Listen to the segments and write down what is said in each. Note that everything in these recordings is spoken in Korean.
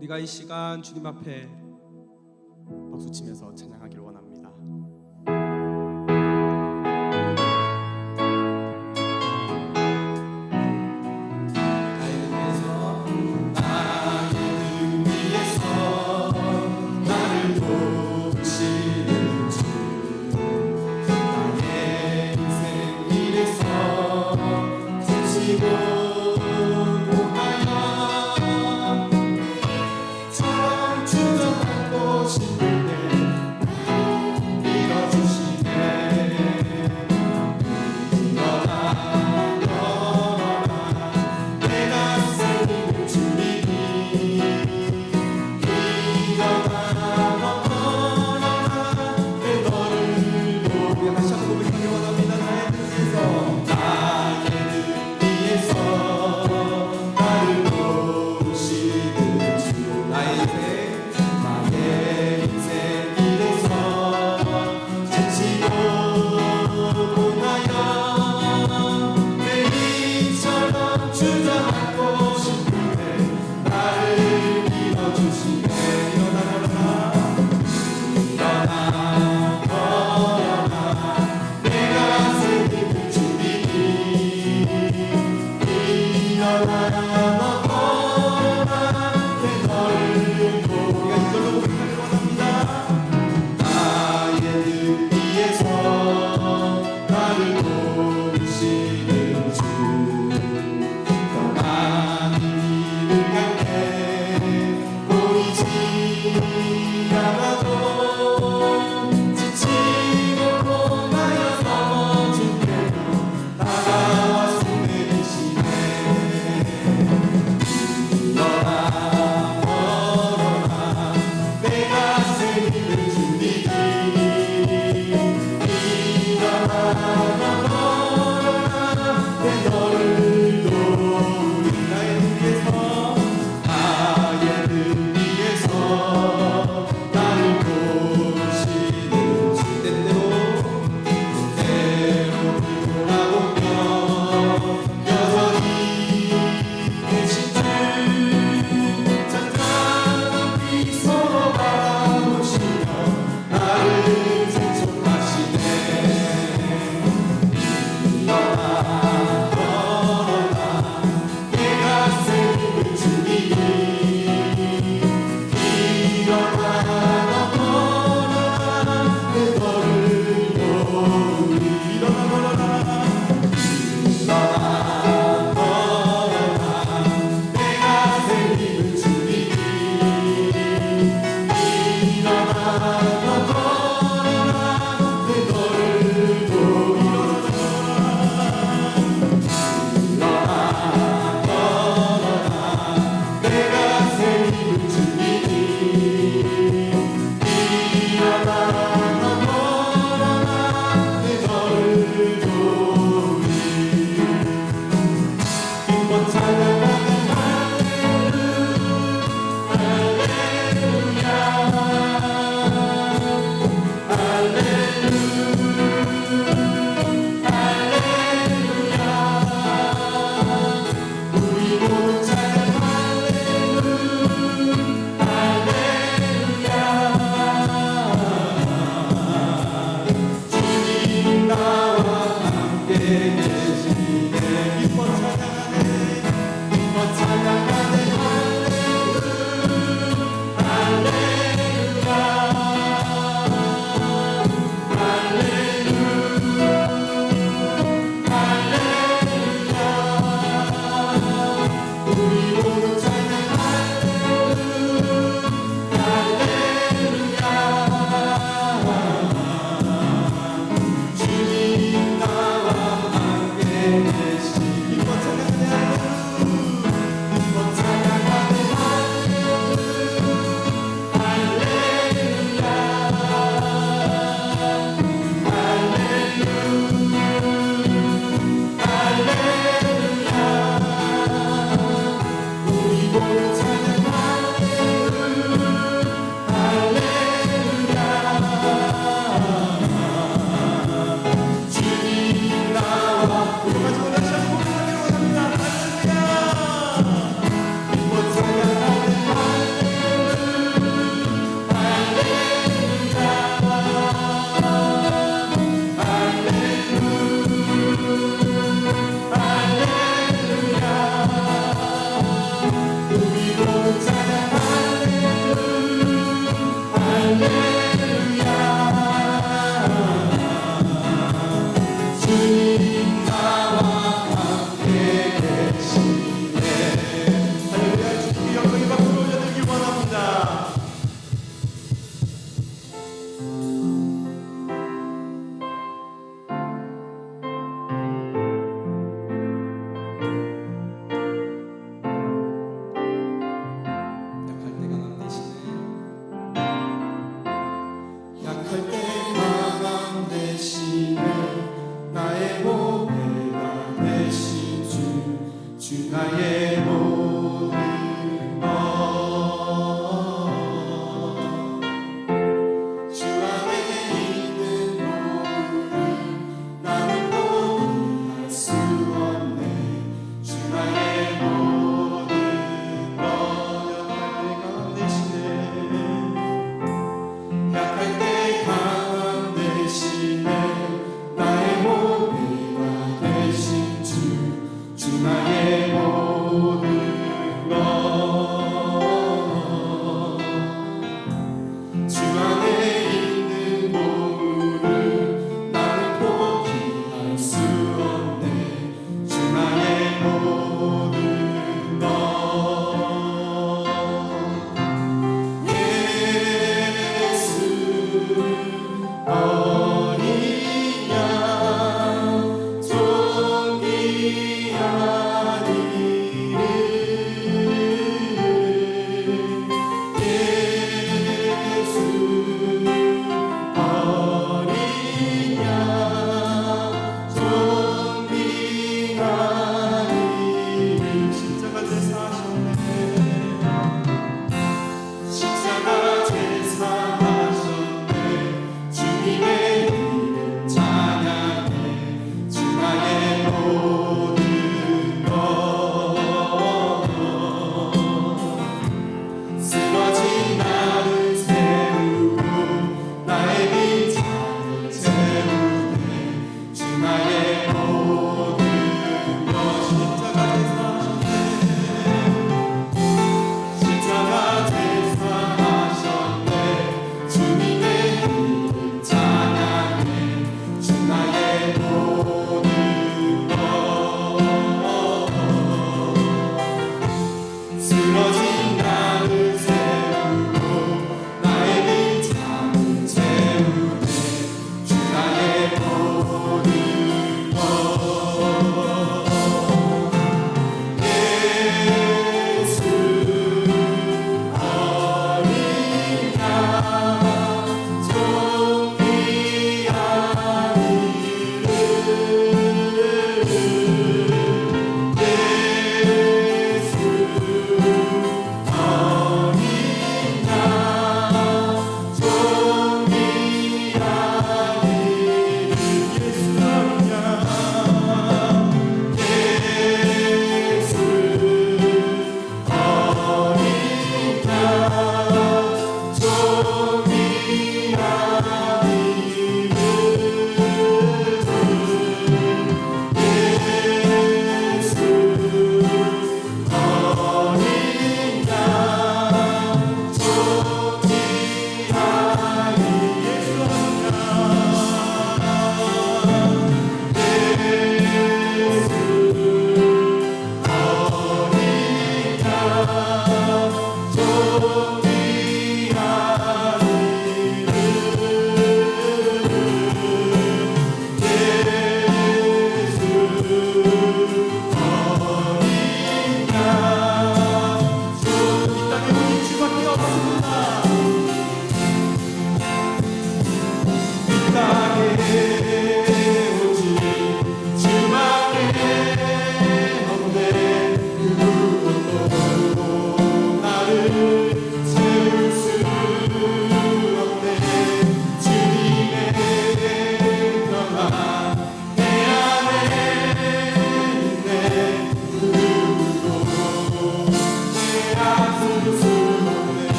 우리가 이 시간 주님 앞에 박수치면서 찬양하기를 원합니다. 처럼 추적하고 싶을 때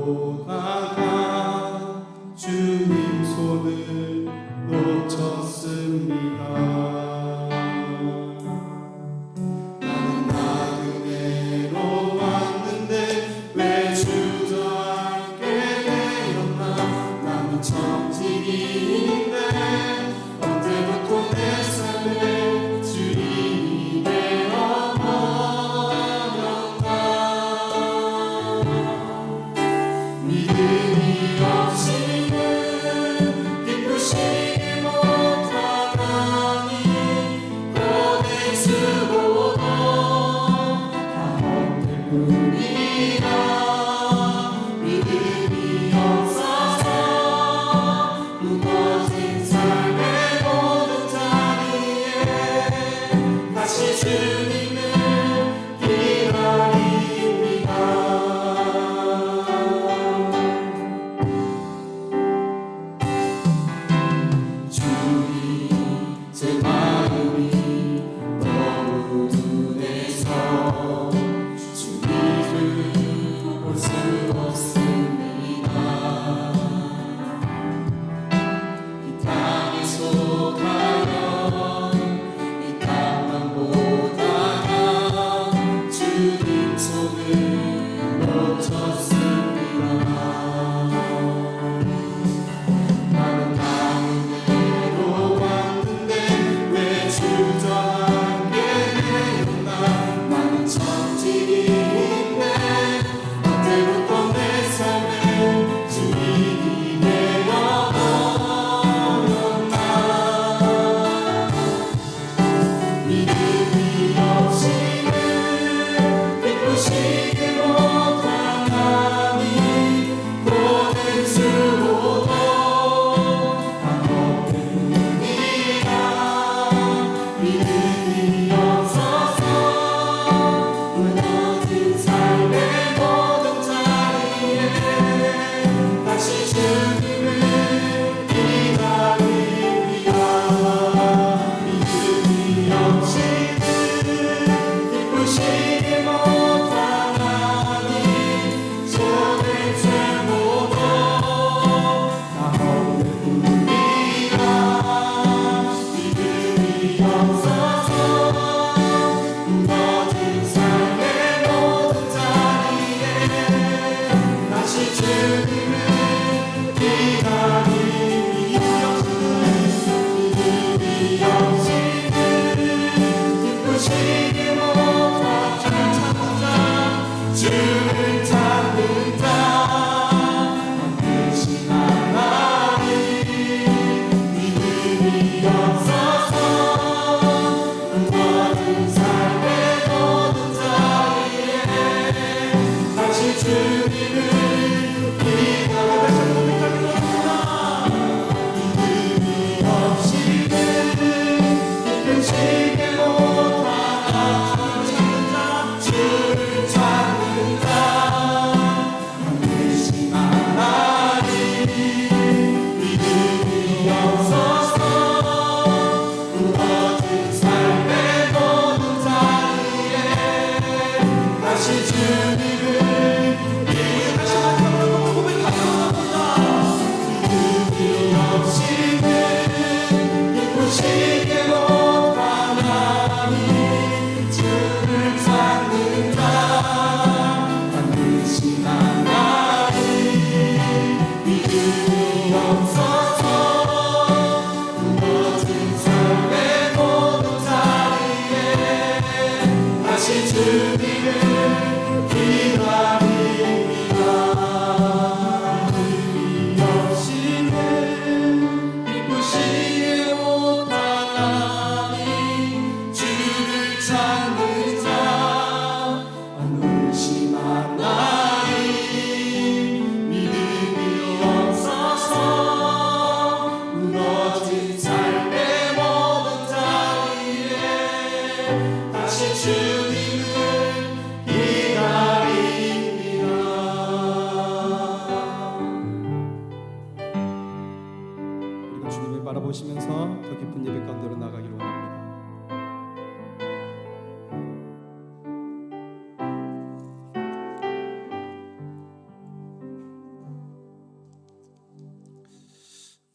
보다가 주님 손을 놓쳤습니다. 나는 나그네로 왔는데 왜 주저앉게 되었나. 나는 천직인인데 언제부터 내 삶에 주님이 되어버렸나. 믿음이 없이는 기쁘시지 못하나니 고된 수고도 다 헛될 뿐이라. 믿음이 없어서 무거진 삶의 모든 자리에 다시 주님을 기다립니다.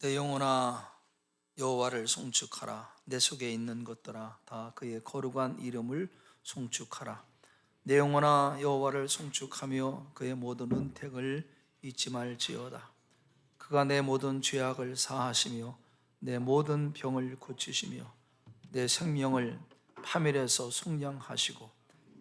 내 영혼아 여호와를 송축하라. 내 속에 있는 것들아 다 그의 거룩한 이름을 송축하라. 내 영혼아 여호와를 송축하며 그의 모든 은택을 잊지 말지어다. 그가 내 모든 죄악을 사하시며 내 모든 병을 고치시며 내 생명을 파멸에서 속량하시고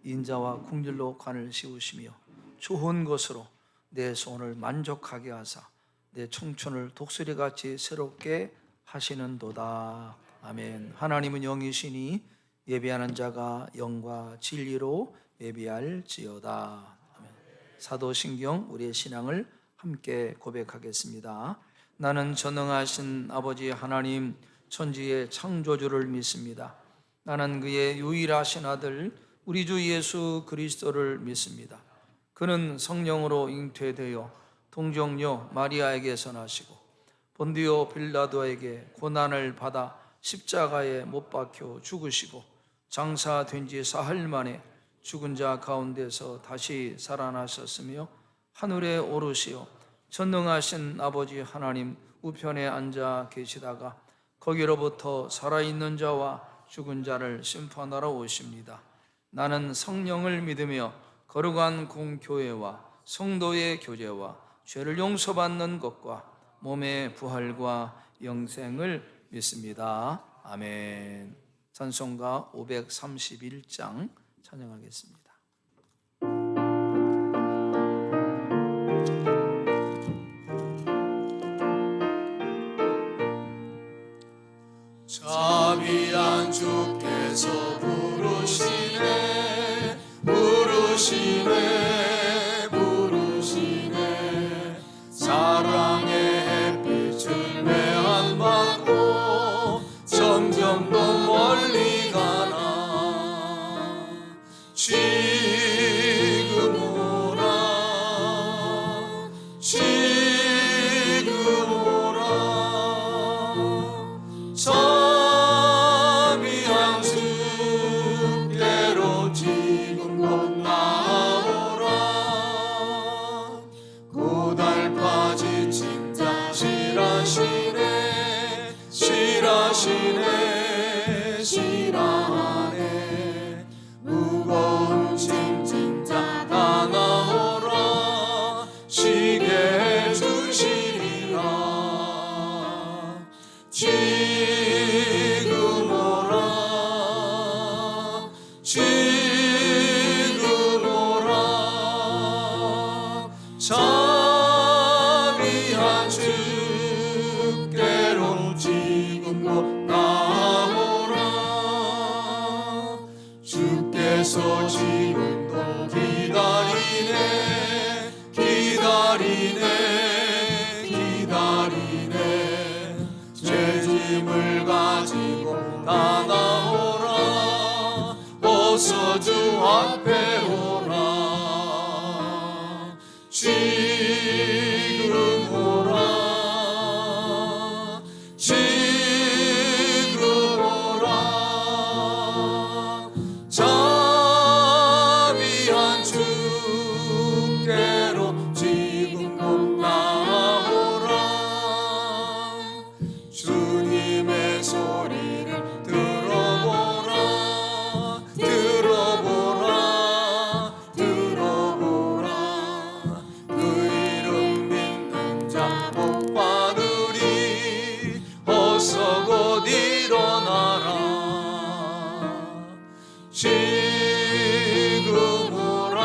인자와 국률로 관을 씌우시며 좋은 것으로 내 손을 만족하게 하사 내 청춘을 독수리같이 새롭게 하시는도다. 아멘. 하나님은 영이시니 예배하는 자가 영과 진리로 예배할지어다. 아멘. 사도신경 우리의 신앙을 함께 고백하겠습니다. 나는 전능하신 아버지 하나님 천지의 창조주를 믿습니다. 나는 그의 유일하신 아들 우리 주 예수 그리스도를 믿습니다. 그는 성령으로 잉태되어 동정녀 마리아에게서 나시고 본디오 빌라도에게 고난을 받아 십자가에 못 박혀 죽으시고 장사된 지 사흘 만에 죽은 자 가운데서 다시 살아나셨으며 하늘에 오르시어 전능하신 아버지 하나님 우편에 앉아 계시다가 거기로부터 살아있는 자와 죽은 자를 심판하러 오십니다. 나는 성령을 믿으며 거룩한 공교회와 성도의 교제와 죄를 용서받는 것과 몸의 부활과 영생을 믿습니다. 아멘. 찬송가 531장 찬양하겠습니다. 자비한 주께서 부르시네 부르시네 부르시네 사랑의 햇빛을 왜 안 받고 점점 더 멀리 가나 지금 오라 지금 오라 자비한 주께로 지금 곧 나오라 고달파 지친 자 실하시네 실하시네 실하네 무거운 짐진 자 다 나오라 쉬게 해주시리라 지금 오라 지금 오라 자비한 주께로 지금 곧 나오라 주께서 지금도 기다리네 기다리네 기다리네 죄짐을 가지고 다 나오라 어서 주 앞에 오라 지금 오라 지금 오라 자비한 주께로 지금 곧 나오라 주님의 소리를 들어보라 들어보라 들어보라 그 이름 믿는 자 복 받으리 어서 곧 일어나라 지금 오라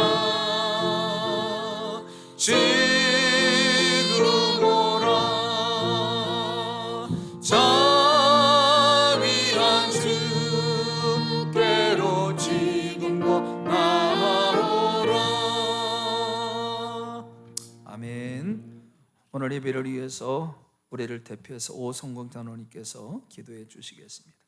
지금 오라 자비한 주께로 지금 곧 나오라. 아멘. 오늘 예배를 위해서 우리를 대표해서 오성공 장로님께서 기도해 주시겠습니다.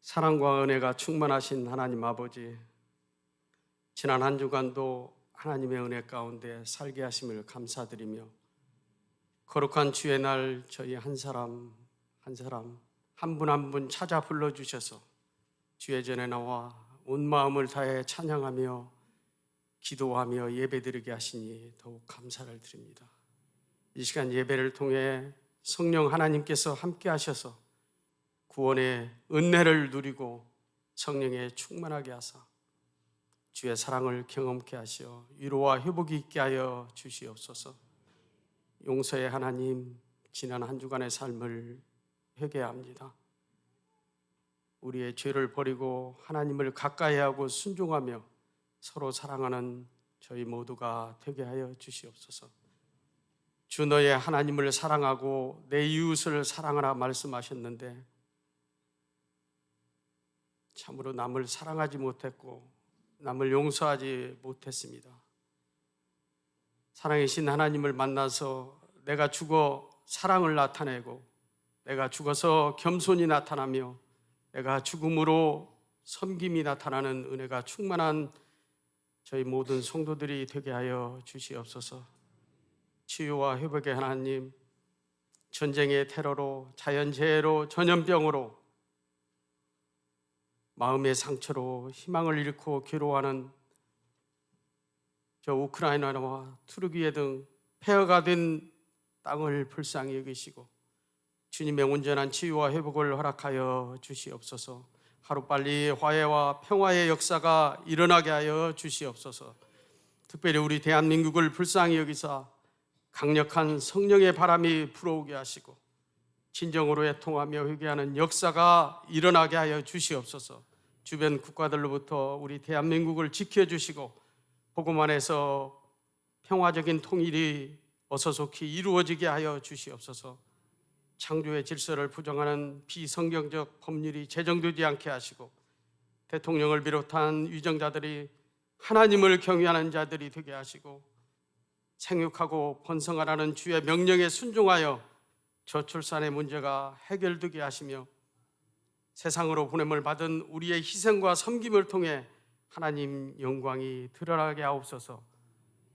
사랑과 은혜가 충만하신 하나님 아버지, 지난 한 주간도 하나님의 은혜 가운데 살게 하심을 감사드리며 거룩한 주의 날 저희 한 사람 한 분 한 분 찾아 불러주셔서 주의 전에 나와 온 마음을 다해 찬양하며 기도하며 예배드리게 하시니 더욱 감사를 드립니다. 이 시간 예배를 통해 성령 하나님께서 함께 하셔서 구원의 은혜를 누리고 성령에 충만하게 하사 주의 사랑을 경험케 하시어 위로와 회복이 있게 하여 주시옵소서. 용서의 하나님, 지난 한 주간의 삶을 회개합니다. 우리의 죄를 버리고 하나님을 가까이 하고 순종하며 서로 사랑하는 저희 모두가 되게 하여 주시옵소서. 주 너의 하나님을 사랑하고 내 이웃을 사랑하라 말씀하셨는데 참으로 남을 사랑하지 못했고 남을 용서하지 못했습니다. 사랑이신 하나님을 만나서 내가 죽어 사랑을 나타내고 내가 죽어서 겸손이 나타나며 내가 죽음으로 섬김이 나타나는 은혜가 충만한 저희 모든 성도들이 되게 하여 주시옵소서. 치유와 회복의 하나님, 전쟁의 테러로, 자연재해로, 전염병으로, 마음의 상처로 희망을 잃고 괴로워하는 저 우크라이나와 투르기에 등 폐허가 된 땅을 불쌍히 여기시고 주님의 온전한 치유와 회복을 허락하여 주시옵소서. 하루빨리 화해와 평화의 역사가 일어나게 하여 주시옵소서. 특별히 우리 대한민국을 불쌍히 여기사 강력한 성령의 바람이 불어오게 하시고 진정으로 애통하며 회개하는 역사가 일어나게 하여 주시옵소서. 주변 국가들로부터 우리 대한민국을 지켜주시고 복음 안에서 평화적인 통일이 어서속히 이루어지게 하여 주시옵소서. 창조의 질서를 부정하는 비성경적 법률이 제정되지 않게 하시고 대통령을 비롯한 위정자들이 하나님을 경외하는 자들이 되게 하시고 생육하고 번성하라는 주의 명령에 순종하여 저출산의 문제가 해결되게 하시며 세상으로 보냄을 받은 우리의 희생과 섬김을 통해 하나님 영광이 드러나게 하옵소서.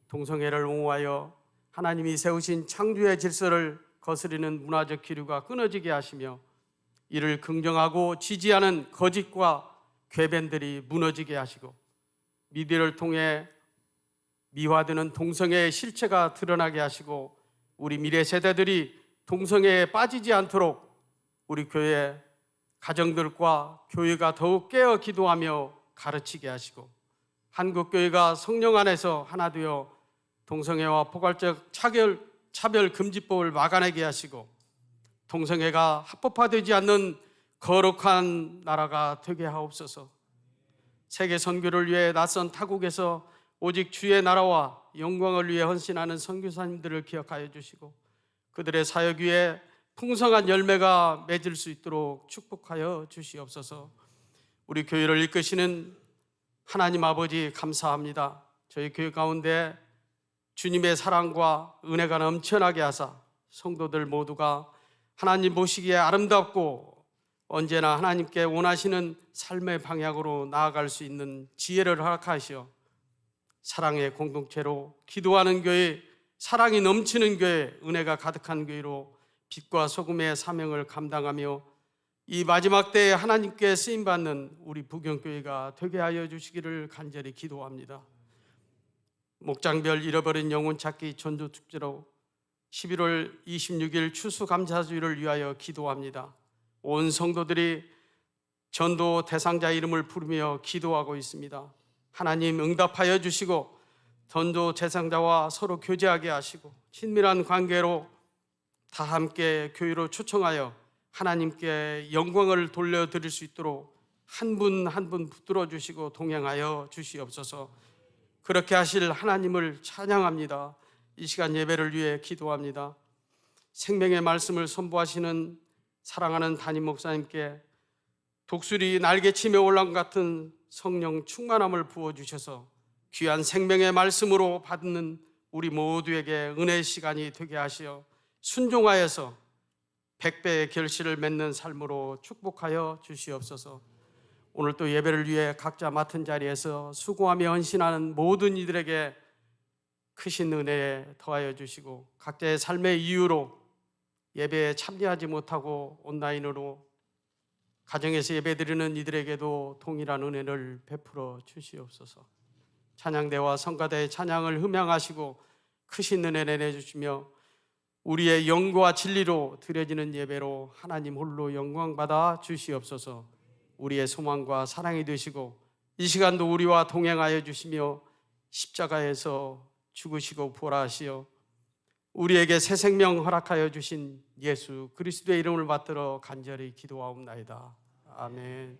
동성애를 옹호하여 하나님이 세우신 창조의 질서를 거스리는 문화적 기류가 끊어지게 하시며 이를 긍정하고 지지하는 거짓과 궤변들이 무너지게 하시고 미디어를 통해 미화되는 동성애의 실체가 드러나게 하시고 우리 미래 세대들이 동성애에 빠지지 않도록 우리 교회 가정들과 교회가 더욱 깨어 기도하며 가르치게 하시고 한국교회가 성령 안에서 하나 되어 동성애와 포괄적 차별 금지법을 막아내게 하시고 동성애가 합법화되지 않는 거룩한 나라가 되게 하옵소서. 세계 선교를 위해 낯선 타국에서 오직 주의 나라와 영광을 위해 헌신하는 선교사님들을 기억하여 주시고 그들의 사역 위에 풍성한 열매가 맺을 수 있도록 축복하여 주시옵소서. 우리 교회를 이끄시는 하나님 아버지 감사합니다. 저희 교회 가운데 주님의 사랑과 은혜가 넘쳐나게 하사 성도들 모두가 하나님 보시기에 아름답고 언제나 하나님께 원하시는 삶의 방향으로 나아갈 수 있는 지혜를 허락하시어 사랑의 공동체로 기도하는 교회, 사랑이 넘치는 교회, 은혜가 가득한 교회로 빛과 소금의 사명을 감당하며 이 마지막 때에 하나님께 쓰임받는 우리 부경교회가 되게 하여 주시기를 간절히 기도합니다. 목장별 잃어버린 영혼 찾기 전도축제로 11월 26일 추수감사주일을 위하여 기도합니다. 온 성도들이 전도 대상자 이름을 부르며 기도하고 있습니다. 하나님 응답하여 주시고 전도 대상자와 서로 교제하게 하시고 친밀한 관계로 다 함께 교회로 초청하여 하나님께 영광을 돌려드릴 수 있도록 한 분 한 분 붙들어 주시고 동행하여 주시옵소서. 그렇게 하실 하나님을 찬양합니다. 이 시간 예배를 위해 기도합니다. 생명의 말씀을 선보하시는 사랑하는 담임 목사님께 독수리 날개치며 올라온 같은 성령 충만함을 부어주셔서 귀한 생명의 말씀으로 받는 우리 모두에게 은혜의 시간이 되게 하시어 순종하여서 100배의 결실을 맺는 삶으로 축복하여 주시옵소서. 오늘 또 예배를 위해 각자 맡은 자리에서 수고하며 헌신하는 모든 이들에게 크신 은혜에 더하여 주시고 각자의 삶의 이유로 예배에 참여하지 못하고 온라인으로 가정에서 예배드리는 이들에게도 동일한 은혜를 베풀어 주시옵소서. 찬양대와 성가대의 찬양을 흠양하시고 크신 은혜 내려주시며 우리의 영과 진리로 드려지는 예배로 하나님 홀로 영광받아 주시옵소서. 우리의 소망과 사랑이 되시고 이 시간도 우리와 동행하여 주시며 십자가에서 죽으시고 부활하시어 우리에게 새 생명 허락하여 주신 예수 그리스도의 이름을 받들어 간절히 기도하옵나이다. 아멘.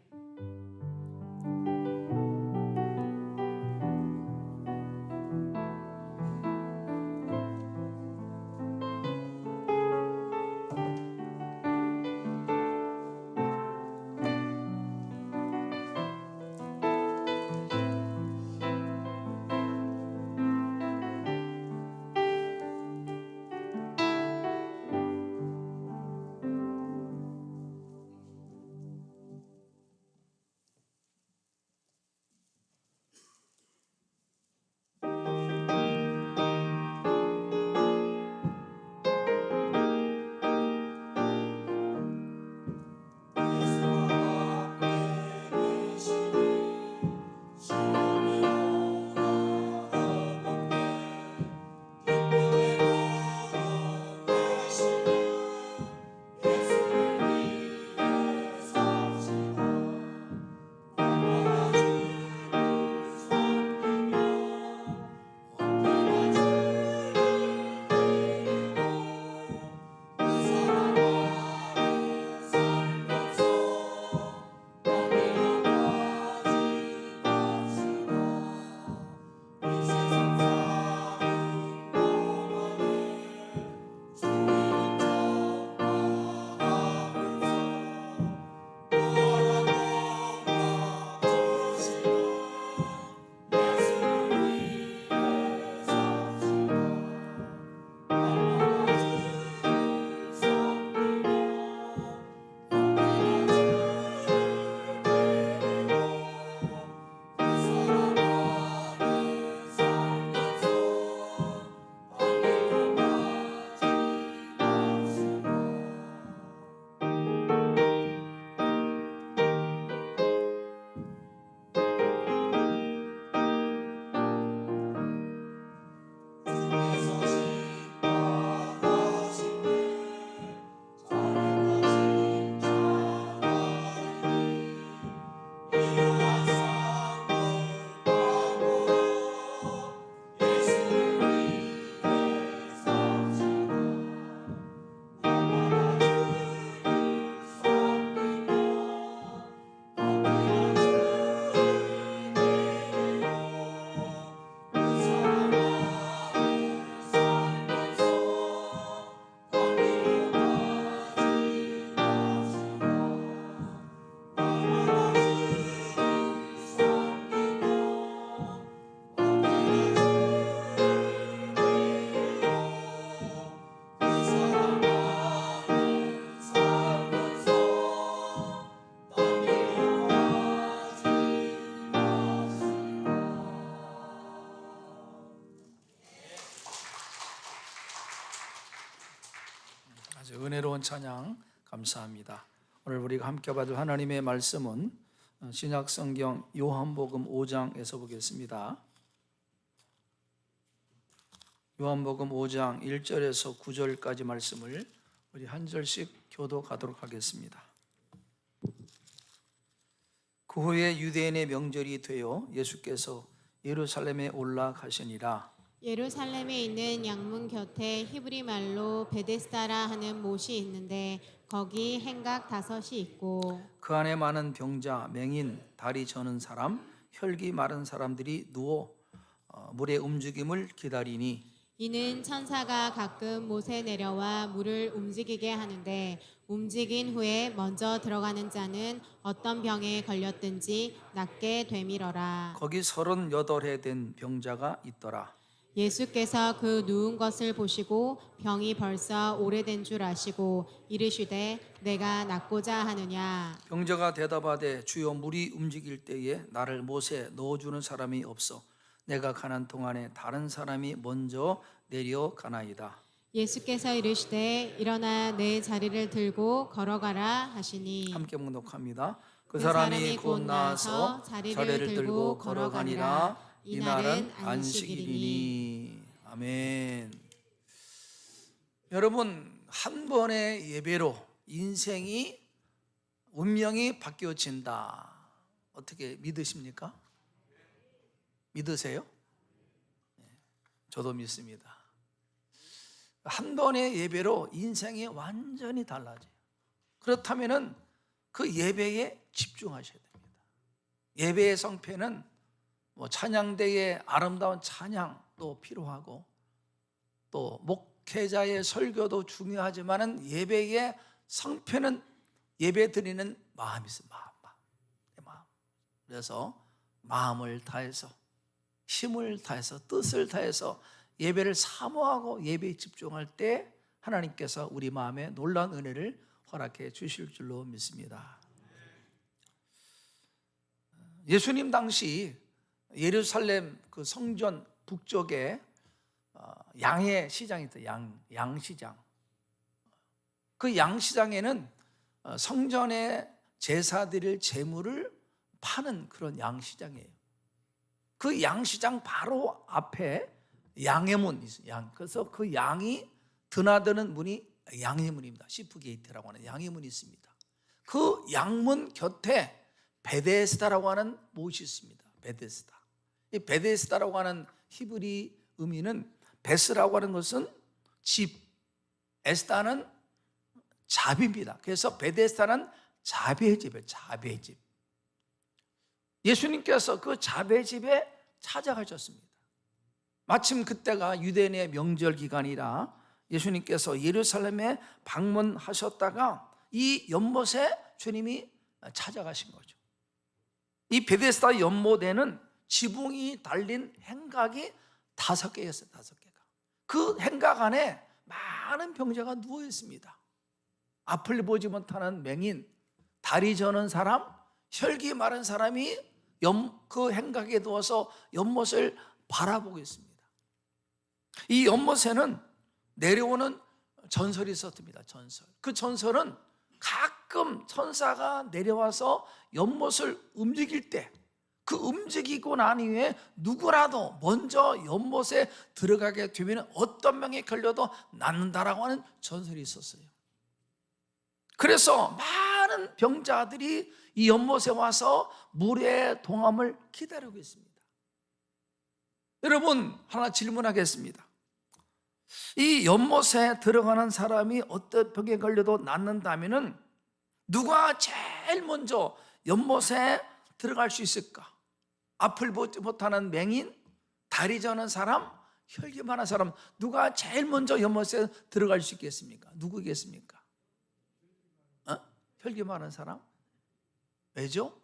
아주 은혜로운 찬양 감사합니다. 오늘 우리가 함께 받을 하나님의 말씀은 신약 성경 요한복음 5장에서 보겠습니다. 요한복음 5장 1절에서 9절까지 말씀을 우리 한 절씩 교독하도록 하겠습니다. 그 후에 유대인의 명절이 되어 예수께서 예루살렘에 올라가시니라. 예루살렘에 있는 양문 곁에 히브리 말로 베데스다라 하는 못이 있는데 거기 행각 5이 있고 그 안에 많은 병자, 맹인, 다리 저는 사람, 혈기 마른 사람들이 누워 물의 움직임을 기다리니 이는 천사가 가끔 못에 내려와 물을 움직이게 하는데 움직인 후에 먼저 들어가는 자는 어떤 병에 걸렸든지 낫게 되밀어라. 거기 38해 된 병자가 있더라. 예수께서 그 누운 것을 보시고 병이 벌써 오래된 줄 아시고 이르시되 내가 낫고자 하느냐. 병자가 대답하되 주여 물이 움직일 때에 나를 못에 넣어주는 사람이 없어 내가 가는 동안에 다른 사람이 먼저 내려가나이다. 예수께서 이르시되 일어나 내 자리를 들고 걸어가라 하시니 함께 묵독합니다. 그 그 사람이 곧 나와서 자리를 들고 걸어가니라. 이날은 안식일이니. 아멘. 여러분, 한 번의 예배로 인생이 운명이 바뀌어진다. 어떻게 믿으십니까? 믿으세요? 저도 믿습니다. 한 번의 예배로 인생이 완전히 달라져요. 그렇다면은 그 예배에 집중하셔야 됩니다. 예배의 성패는 찬양대의 아름다운 찬양도 필요하고 또 목회자의 설교도 중요하지만은 예배의 성패는 예배 드리는 마음이 있어요. 마음. 그래서 마음을 다해서, 힘을 다해서, 뜻을 다해서 예배를 사모하고 예배에 집중할 때 하나님께서 우리 마음에 놀라운 은혜를 허락해 주실 줄로 믿습니다. 예수님 당시 예루살렘 그 성전 북쪽에 양의 시장이 있어요. 양시장. 그 양시장에는 성전에 제사 드릴 제물을 파는 그런 양시장이에요. 그 양시장 바로 앞에 양의 문이 있어요. 그래서 그 양이 드나드는 문이 양의 문입니다. 시프게이트라고 하는 양의 문이 있습니다. 그 양문 곁에 베데스다라고 하는 못이 있습니다. 베데스다. 이 베데스다라고 하는 히브리 의미는 베스라고 하는 것은 집, 에스다는 자비입니다. 그래서 베데스다는 자비의 집이에요. 자비의 집. 예수님께서 그 자비의 집에 찾아가셨습니다. 마침 그때가 유대인의 명절 기간이라 예수님께서 예루살렘에 방문하셨다가 이 연못에 주님이 찾아가신 거죠. 이 베데스다 연못에는 지붕이 달린 행각이 5개였어요. 5개가. 그 행각 안에 많은 병자가 누워 있습니다. 앞을 보지 못하는 맹인, 다리 저는 사람, 혈기 마른 사람이 그 행각에 누워서 연못을 바라보고 있습니다. 이 연못에는 내려오는 전설이 있었습니다. 전설. 그 전설은 가끔 천사가 내려와서 연못을 움직일 때 그 움직이고 난 이후에 누구라도 먼저 연못에 들어가게 되면 어떤 병에 걸려도 낫는다라고 하는 전설이 있었어요. 그래서 많은 병자들이 이 연못에 와서 물의 동함을 기다리고 있습니다. 여러분, 하나 질문하겠습니다. 이 연못에 들어가는 사람이 어떤 병에 걸려도 낫는다면은 누가 제일 먼저 연못에 들어갈 수 있을까? 앞을 보지 못하는 맹인, 다리 저는 사람, 혈기 많은 사람, 누가 제일 먼저 연못에 들어갈 수 있겠습니까? 누구겠습니까? 혈기 많은 사람? 왜죠?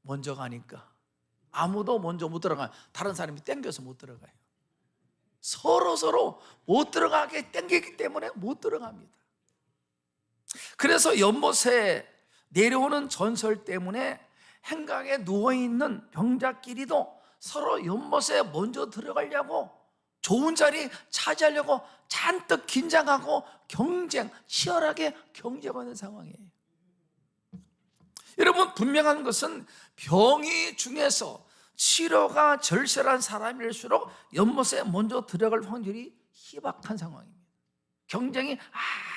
먼저 가니까. 아무도 먼저 못 들어가요. 다른 사람이 땡겨서 못 들어가요. 서로 못 들어가게 땡기기 때문에 못 들어갑니다. 그래서 연못에 내려오는 전설 때문에 행각에 누워있는 병자끼리도 서로 연못에 먼저 들어가려고 좋은 자리 차지하려고 잔뜩 긴장하고 치열하게 경쟁하는 상황이에요. 여러분, 분명한 것은 병이 중에서 치료가 절실한 사람일수록 연못에 먼저 들어갈 확률이 희박한 상황입니다. 경쟁이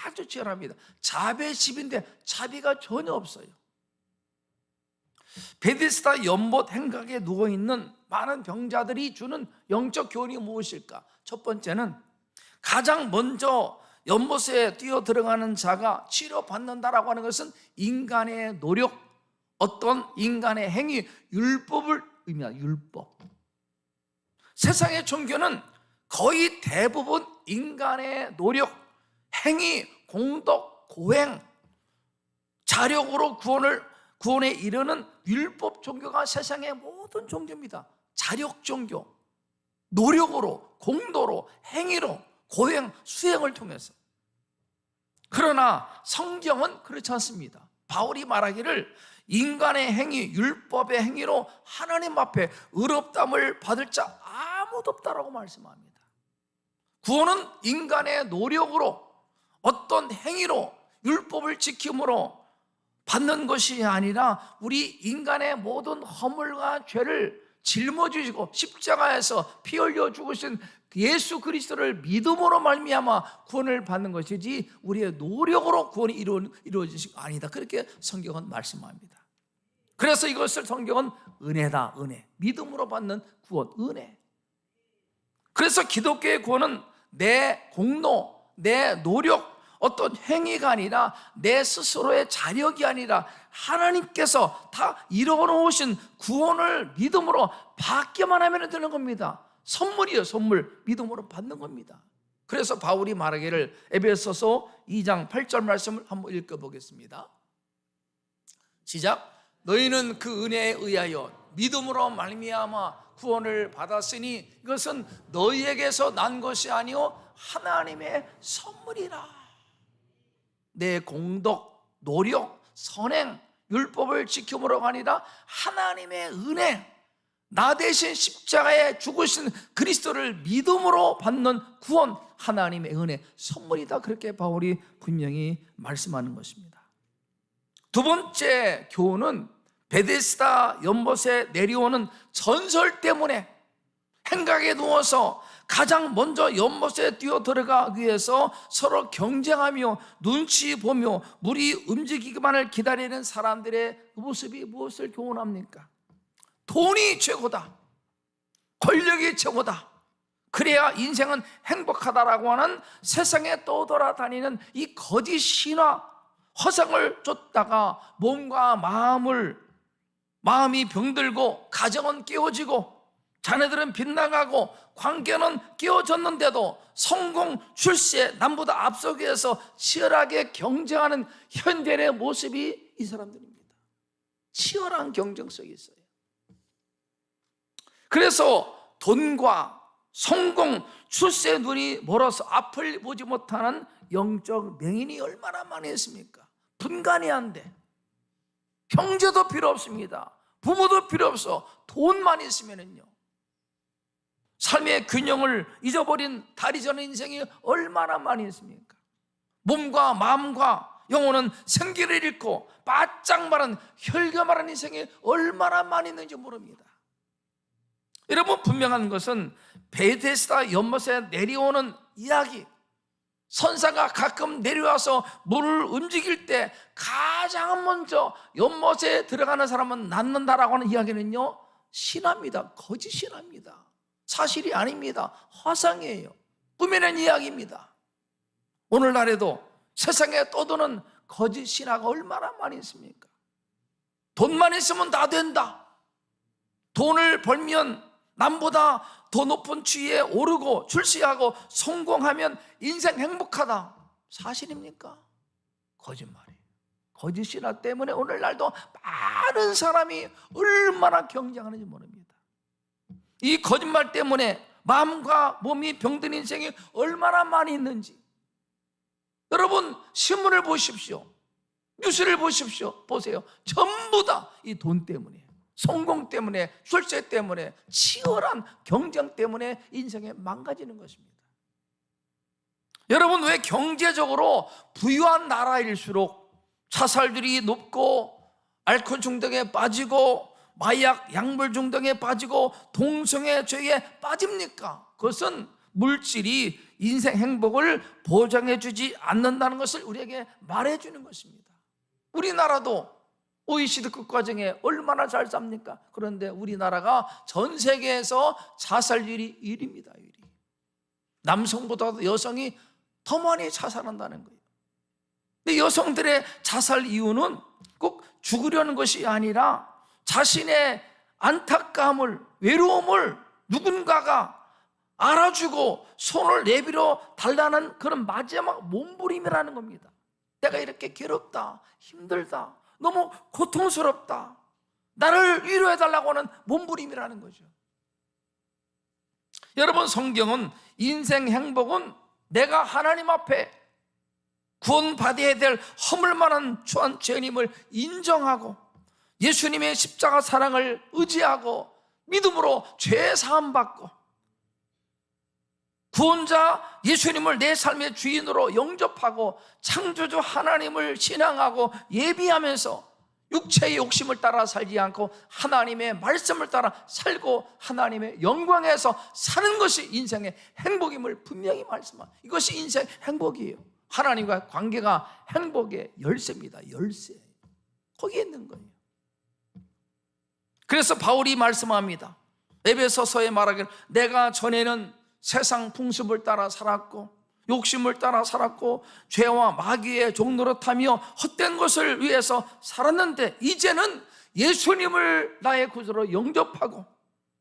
아주 치열합니다. 자비의 집인데 자비가 전혀 없어요. 베데스다 연못 행각에 누워있는 많은 병자들이 주는 영적 교훈이 무엇일까? 첫 번째는 가장 먼저 연못에 뛰어 들어가는 자가 치료받는다라고 하는 것은 인간의 노력, 어떤 인간의 행위, 율법을 의미합니다. 율법. 세상의 종교는 거의 대부분 인간의 노력, 행위, 공덕, 고행, 자력으로 구원에 이르는 율법 종교가 세상의 모든 종교입니다. 자력 종교, 노력으로, 공도로, 행위로, 고행, 수행을 통해서. 그러나 성경은 그렇지 않습니다. 바울이 말하기를 인간의 행위, 율법의 행위로 하나님 앞에 의롭다함을 받을 자 아무도 없다라고 말씀합니다. 구원은 인간의 노력으로, 어떤 행위로, 율법을 지킴으로 받는 것이 아니라 우리 인간의 모든 허물과 죄를 짊어지시고 십자가에서 피 흘려 죽으신 예수 그리스도를 믿음으로 말미암아 구원을 받는 것이지 우리의 노력으로 구원이 이루어지신 거 아니다. 그렇게 성경은 말씀합니다. 그래서 이것을 성경은 은혜다, 은혜. 믿음으로 받는 구원, 은혜. 그래서 기독교의 구원은 내 공로, 내 노력, 어떤 행위가 아니라 내 스스로의 자력이 아니라 하나님께서 다 이루어놓으신 구원을 믿음으로 받기만 하면 되는 겁니다. 선물이에요, 선물. 믿음으로 받는 겁니다. 그래서 바울이 말하기를 에베소서 2장 8절 말씀을 한번 읽어보겠습니다. 시작. 너희는 그 은혜에 의하여 믿음으로 말미암아 구원을 받았으니 이것은 너희에게서 난 것이 아니요 하나님의 선물이라. 내 공덕, 노력, 선행, 율법을 지킴으로가 아니라 하나님의 은혜, 나 대신 십자가에 죽으신 그리스도를 믿음으로 받는 구원, 하나님의 은혜, 선물이다. 그렇게 바울이 분명히 말씀하는 것입니다. 두 번째 교훈은 베데스다 연못에 내려오는 전설 때문에 행각에 누워서 가장 먼저 연못에 뛰어 들어가기 위해서 서로 경쟁하며 눈치 보며 물이 움직이기만을 기다리는 사람들의 모습이 무엇을 교훈합니까? 돈이 최고다, 권력이 최고다, 그래야 인생은 행복하다라고 하는 세상에 떠돌아다니는 이 거짓 신화, 허상을 쫓다가 몸과 마음이 병들고 가정은 깨어지고 자녀들은 빗나가고 관계는 깨어졌는데도 성공, 출세, 남보다 앞서기 위해서 치열하게 경쟁하는 현대의 모습이 이 사람들입니다. 치열한 경쟁 속에 있어요. 그래서 돈과 성공, 출세의 눈이 멀어서 앞을 보지 못하는 영적 맹인이 얼마나 많이 있습니까? 분간이 안 돼. 형제도 필요 없습니다. 부모도 필요 없어. 돈만 있으면은요. 삶의 균형을 잊어버린 다리 저는 인생이 얼마나 많이 있습니까? 몸과 마음과 영혼은 생기를 잃고 바짝 마른 혈기 마른 인생이 얼마나 많이 있는지 모릅니다. 여러분, 분명한 것은 베데스다 연못에 내려오는 이야기, 선사가 가끔 내려와서 물을 움직일 때 가장 먼저 연못에 들어가는 사람은 낫는다라고 하는 이야기는요, 신화입니다. 거짓 신화입니다. 사실이 아닙니다. 허상이에요. 꾸며낸 이야기입니다. 오늘날에도 세상에 떠도는 거짓 신화가 얼마나 많이 있습니까? 돈만 있으면 다 된다. 돈을 벌면 남보다 더 높은 지위에 오르고 출세하고 성공하면 인생 행복하다. 사실입니까? 거짓말이에요. 거짓 신화 때문에 오늘날도 많은 사람이 얼마나 경쟁하는지 모릅니다. 이 거짓말 때문에 마음과 몸이 병든 인생이 얼마나 많이 있는지 여러분 신문을 보십시오. 뉴스를 보십시오. 보세요. 전부 다 이 돈 때문에, 성공 때문에, 출세 때문에, 치열한 경쟁 때문에 인생이 망가지는 것입니다. 여러분, 왜 경제적으로 부유한 나라일수록 자살률이 높고 알코올 중독에 빠지고 마약, 약물 중독에 빠지고 동성애 죄에 빠집니까? 그것은 물질이 인생 행복을 보장해 주지 않는다는 것을 우리에게 말해 주는 것입니다. 우리나라도 OECD급 과정에 얼마나 잘 삽니까? 그런데 우리나라가 전 세계에서 자살률이 1위입니다. 1위. 남성보다도 여성이 더 많이 자살한다는 거예요. 근데 여성들의 자살 이유는 꼭 죽으려는 것이 아니라 자신의 안타까움을, 외로움을 누군가가 알아주고 손을 내밀어 달라는 그런 마지막 몸부림이라는 겁니다. 내가 이렇게 괴롭다, 힘들다, 너무 고통스럽다, 나를 위로해달라고 하는 몸부림이라는 거죠. 여러분, 성경은 인생 행복은 내가 하나님 앞에 구원받아야 될 허물만한 죄인임을 인정하고 예수님의 십자가 사랑을 의지하고 믿음으로 죄 사함 받고 구원자 예수님을 내 삶의 주인으로 영접하고 창조주 하나님을 신앙하고 예비하면서 육체의 욕심을 따라 살지 않고 하나님의 말씀을 따라 살고 하나님의 영광에서 사는 것이 인생의 행복임을 분명히 말씀합니다. 이것이 인생의 행복이에요. 하나님과 관계가 행복의 열쇠입니다. 열쇠. 거기에 있는 거예요. 그래서 바울이 말씀합니다. 에베소서에 말하기를 내가 전에는 세상 풍습을 따라 살았고 욕심을 따라 살았고 죄와 마귀의 종노릇하며 헛된 것을 위해서 살았는데 이제는 예수님을 나의 구주로 영접하고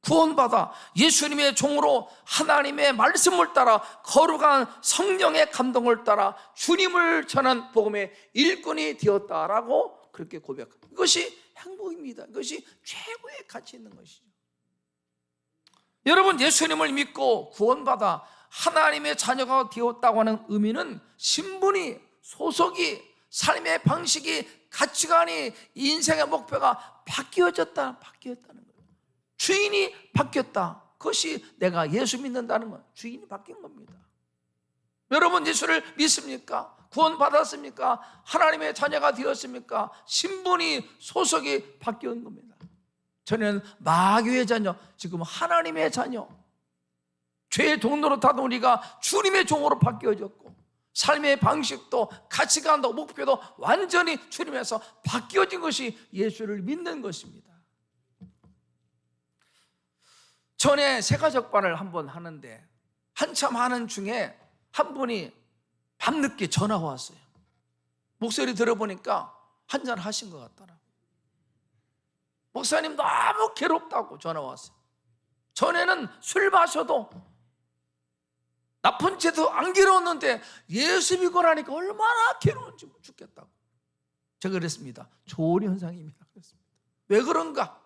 구원받아 예수님의 종으로 하나님의 말씀을 따라 거룩한 성령의 감동을 따라 주님을 전한 복음의 일꾼이 되었다라고 그렇게 고백합니다. 이것이 행복입니다. 이것이 최고의 가치 있는 것이죠. 여러분, 예수님을 믿고 구원받아 하나님의 자녀가 되었다고 하는 의미는 신분이, 소속이, 삶의 방식이, 가치관이, 인생의 목표가 바뀌어졌다는 거예요. 주인이 바뀌었다. 그것이 내가 예수 믿는다는 건 주인이 바뀐 겁니다. 여러분, 예수를 믿습니까? 구원받았습니까? 하나님의 자녀가 되었습니까? 신분이, 소속이 바뀐 겁니다. 전에는 마귀의 자녀, 지금 하나님의 자녀, 죄의 종로로 타던 우리가 주님의 종으로 바뀌어졌고 삶의 방식도 가치관도 목표도 완전히 주님에서 바뀌어진 것이 예수를 믿는 것입니다. 전에 새가족반을 한번 하는데 한참 하는 중에 한 분이 밤늦게 전화가 왔어요. 목소리 들어보니까 한잔 하신 것 같더라. 목사님 너무 괴롭다고 전화 왔어요. 전에는 술 마셔도 나쁜 채도 안 괴로웠는데 예수 믿고 나니까 얼마나 괴로운지 죽겠다고. 제가 그랬습니다. 좋은 현상입니다. 그랬습니다. 왜 그런가?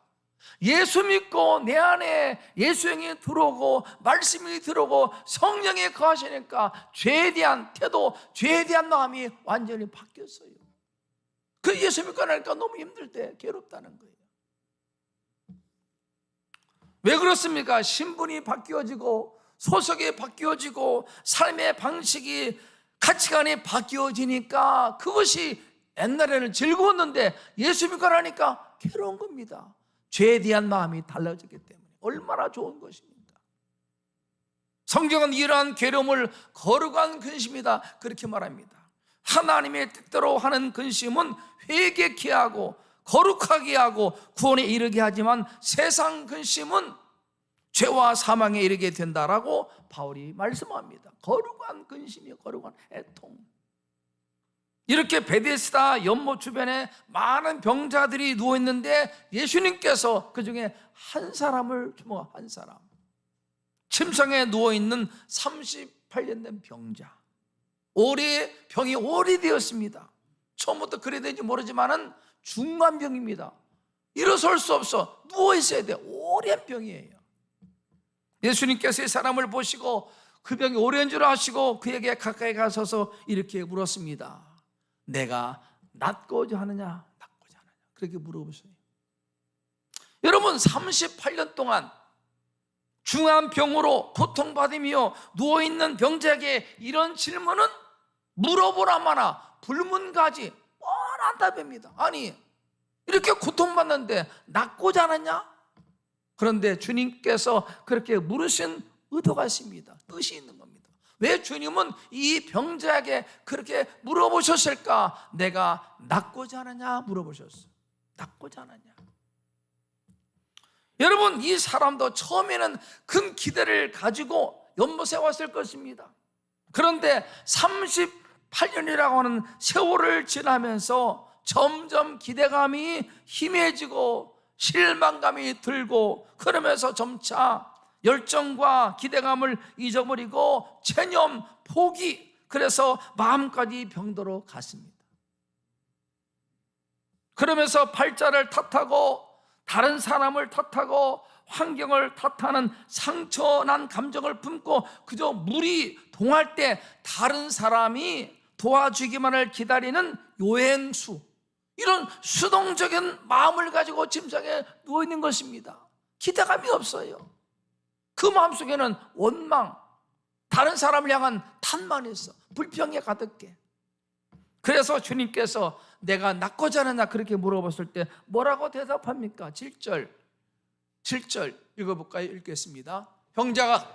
예수 믿고 내 안에 예수형이 들어오고 말씀이 들어오고 성령이 거하시니까 죄에 대한 태도, 죄에 대한 마음이 완전히 바뀌었어요. 그 예수 믿고 나니까 너무 힘들 때 괴롭다는 거예요. 왜 그렇습니까? 신분이 바뀌어지고 소속이 바뀌어지고 삶의 방식이, 가치관이 바뀌어지니까 그것이 옛날에는 즐거웠는데 예수 믿고 나니까 괴로운 겁니다. 죄에 대한 마음이 달라졌기 때문에 얼마나 좋은 것입니까? 성경은 이러한 괴로움을 거룩한 근심이다 그렇게 말합니다. 하나님의 뜻대로 하는 근심은 회개케 하고 거룩하게 하고 구원에 이르게 하지만 세상 근심은 죄와 사망에 이르게 된다라고 바울이 말씀합니다. 거룩한 근심이요, 거룩한 애통. 이렇게 베데스다 연못 주변에 많은 병자들이 누워있는데 예수님께서 그 중에 한 사람을 주목하, 한 사람, 침상에 누워있는 38년 된 병자, 병이 오래되었습니다. 처음부터 그래야 되는지 모르지만은 중환병입니다. 일어설 수 없어, 누워있어야 돼. 오랜 병이에요. 예수님께서 이 사람을 보시고 그 병이 오랜 줄 아시고 그에게 가까이 가셔서 이렇게 물었습니다. 내가 낫고자 하느냐, 낫고자 하느냐, 그렇게 물어보세요. 여러분, 38년 동안 중한 병으로 고통받으며 누워있는 병자에게 이런 질문은 물어보라 마나 불문가지 뻔한 답입니다. 아니, 이렇게 고통받는데 낫고자 하느냐? 그런데 주님께서 그렇게 물으신 의도가 있습니다. 뜻이 있는 겁니다. 왜 주님은 이 병자에게 그렇게 물어보셨을까? 내가 낫고자 하느냐 물어보셨어요. 낫고자 하느냐. 여러분, 이 사람도 처음에는 큰 기대를 가지고 연못에 왔을 것입니다. 그런데 38년이라고 하는 세월을 지나면서 점점 기대감이 희미해지고 실망감이 들고 그러면서 점차 열정과 기대감을 잊어버리고 체념, 포기, 그래서 마음까지 병들어 갔습니다. 그러면서 팔자를 탓하고 다른 사람을 탓하고 환경을 탓하는 상처난 감정을 품고 그저 물이 동할 때 다른 사람이 도와주기만을 기다리는 요행수, 이런 수동적인 마음을 가지고 침상에 누워있는 것입니다. 기대감이 없어요. 그 마음속에는 원망, 다른 사람을 향한 탓만 했어. 불평에 가득해. 그래서 주님께서 내가 낫고자 하느냐 그렇게 물어봤을 때 뭐라고 대답합니까? 7절 읽어볼까요? 읽겠습니다. 형제가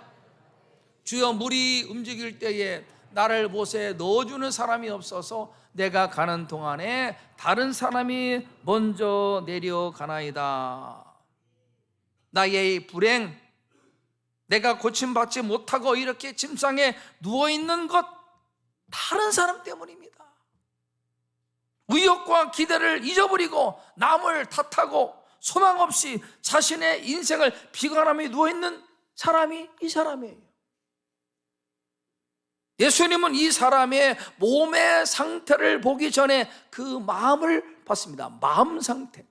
주여 물이 움직일 때에 나를 못에 넣어주는 사람이 없어서 내가 가는 동안에 다른 사람이 먼저 내려가나이다. 나의 불행, 내가 고침받지 못하고 이렇게 침상에 누워있는 것 다른 사람 때문입니다. 의욕과 기대를 잊어버리고 남을 탓하고 소망 없이 자신의 인생을 비관하며 누워있는 사람이 이 사람이에요. 예수님은 이 사람의 몸의 상태를 보기 전에 그 마음을 봤습니다. 마음 상태.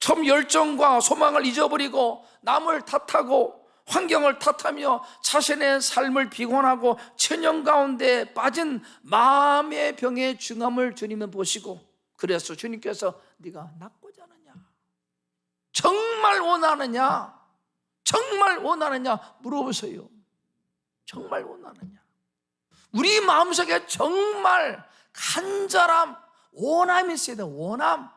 처음 열정과 소망을 잊어버리고 남을 탓하고 환경을 탓하며 자신의 삶을 비관하고 천연 가운데 빠진 마음의 병의 중함을 주님은 보시고, 그래서 주님께서 네가 낫고자 하느냐, 정말 원하느냐, 정말 원하느냐 물어보세요. 정말 원하느냐? 우리 마음속에 정말 간절함, 원함이 있어야 돼. 원함.